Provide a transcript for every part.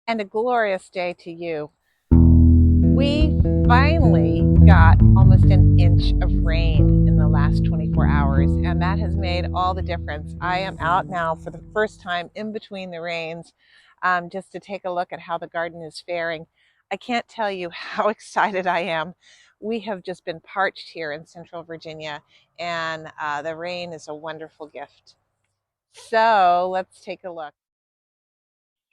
and a glorious day to you. We finally got almost an inch of rain in the last 24 hours, and that has made all the difference. I am out now for the first time in between the rains, just to take a look at how the garden is faring. I can't tell you how excited I am. We have just been parched here in Central Virginia, and the rain is a wonderful gift. So let's take a look.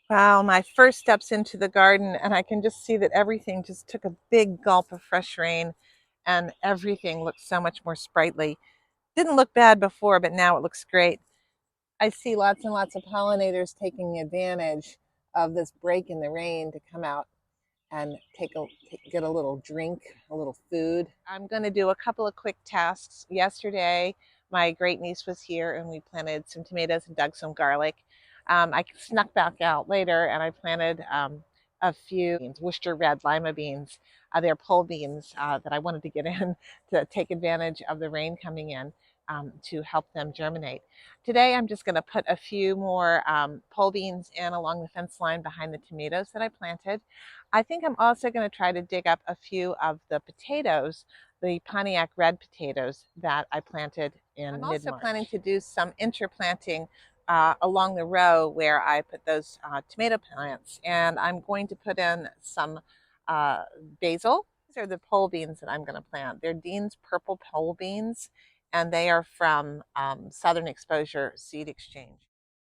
Wow, my first steps into the garden, and I can just see that everything just took a big gulp of fresh rain, and everything looks so much more sprightly. Didn't look bad before, but now it looks great. I see lots and lots of pollinators taking advantage of this break in the rain to come out and get a little drink, a little food. I'm going to do a couple of quick tasks. Yesterday, my great niece was here and we planted some tomatoes and dug some garlic. I snuck back out later and I planted a few beans, Worcester red lima beans. They're pole beans that I wanted to get in to take advantage of the rain coming in to help them germinate. Today, I'm just going to put a few more pole beans in along the fence line behind the tomatoes that I planted. I think I'm also going to try to dig up a few of the potatoes, the Pontiac red potatoes that I planted in mid-March. I'm also planning to do some interplanting along the row where I put those tomato plants, and I'm going to put in some basil. These are the pole beans that I'm going to plant. They're Dean's Purple Pole Beans, and they are from Southern Exposure Seed Exchange.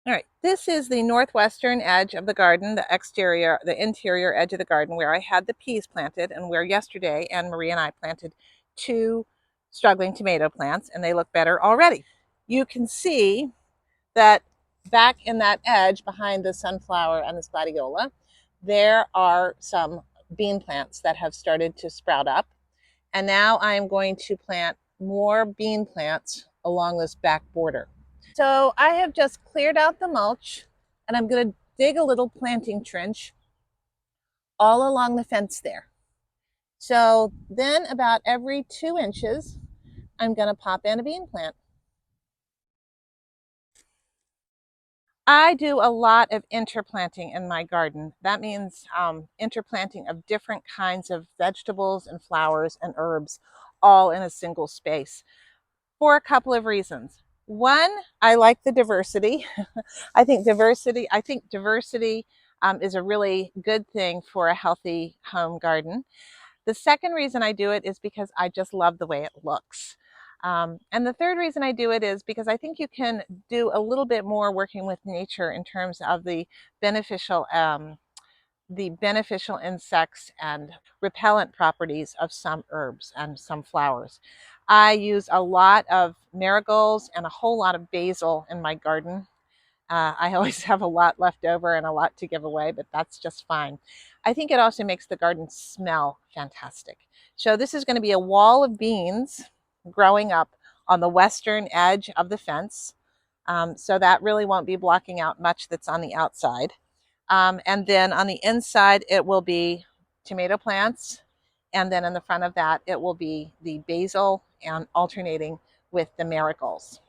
All right, this is the northwestern edge of the garden, the interior edge of the garden where I had the peas planted and where yesterday Anne Marie and I planted two struggling tomato plants, and they look better already. You can see that back in that edge behind the sunflower and the gladiola, there are some bean plants that have started to sprout up. And now I am going to plant more bean plants along this back border. So I have just cleared out the mulch and I'm going to dig a little planting trench all along the fence there. So then about every 2 inches, I'm going to pop in a bean plant. I do a lot of interplanting in my garden. That means interplanting of different kinds of vegetables and flowers and herbs all in a single space for a couple of reasons. One, I like the diversity. I think diversity is a really good thing for a healthy home garden. The second reason I do it is because I just love the way it looks. And the third reason I do it is because I think you can do a little bit more working with nature in terms of beneficial the beneficial insects and repellent properties of some herbs and some flowers. I use a lot of marigolds and a whole lot of basil in my garden. I always have a lot left over and a lot to give away, but that's just fine. I think it also makes the garden smell fantastic. So this is going to be a wall of beans growing up on the western edge of the fence. So that really won't be blocking out much that's on the outside. And then on the inside, it will be tomato plants. And then in the front of that, it will be the basil and alternating with the marigolds.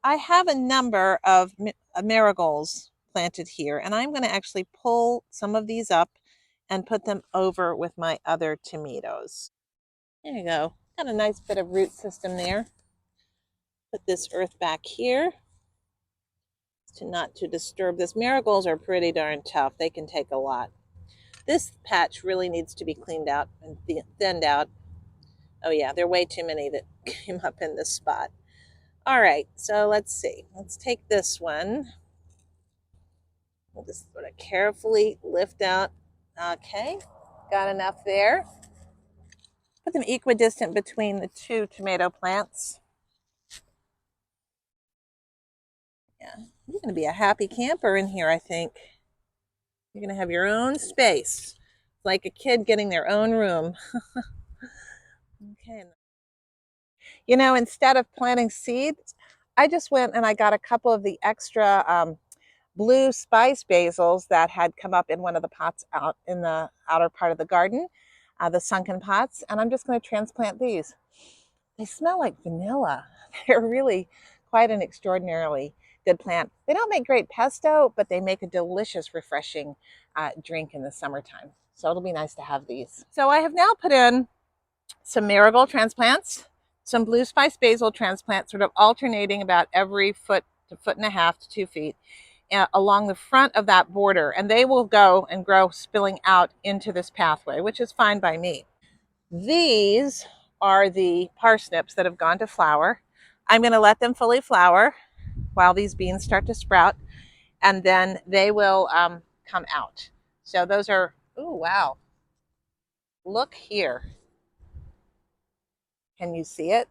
I have a number of marigolds planted here, and I'm going to actually pull some of these up and put them over with my other tomatoes. There you go. Got a nice bit of root system there. Put this earth back here not to disturb this. Marigolds are pretty darn tough. They can take a lot. This patch really needs to be cleaned out and thinned out. Oh yeah, there are way too many that came up in this spot. All right, so let's see. Let's take this one. We'll just sort of carefully lift out. Okay, got enough there. Put them equidistant between the two tomato plants. Yeah, you're going to be a happy camper in here, I think. You're going to have your own space, like a kid getting their own room. Okay. You know, instead of planting seeds, I just went and I got a couple of the extra blue spice basils that had come up in one of the pots out in the outer part of the garden, the sunken pots, and I'm just going to transplant these. They smell like vanilla. They're really quite an extraordinarily good plant. They don't make great pesto, but they make a delicious, refreshing drink in the summertime. So it'll be nice to have these. So I have now put in some marigold transplants, some blue spice basil transplants, sort of alternating about every foot to foot and a half to 2 feet along the front of that border. And they will go and grow spilling out into this pathway, which is fine by me. These are the parsnips that have gone to flower. I'm going to let them fully flower while these beans start to sprout, and then they will come out. So those are, oh, wow. Look here. Can you see it?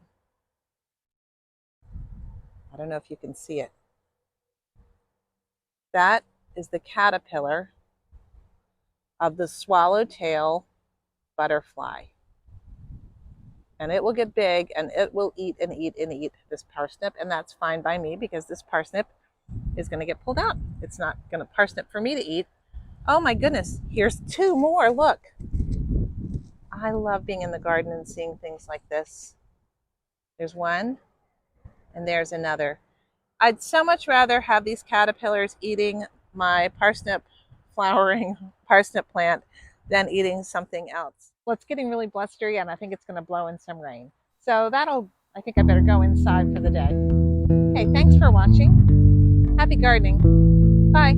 I don't know if you can see it. That is the caterpillar of the swallowtail butterfly. And it will get big and it will eat and eat and eat this parsnip. And that's fine by me because this parsnip is going to get pulled out. It's not going to parsnip for me to eat. Oh my goodness, here's 2 more. Look. I love being in the garden and seeing things like this. There's one and there's another. I'd so much rather have these caterpillars eating my parsnip flowering parsnip plant than eating something else. Well, it's getting really blustery and I think it's going to blow in some rain. So I think I better go inside for the day. Hey, thanks for watching. Happy gardening. Bye.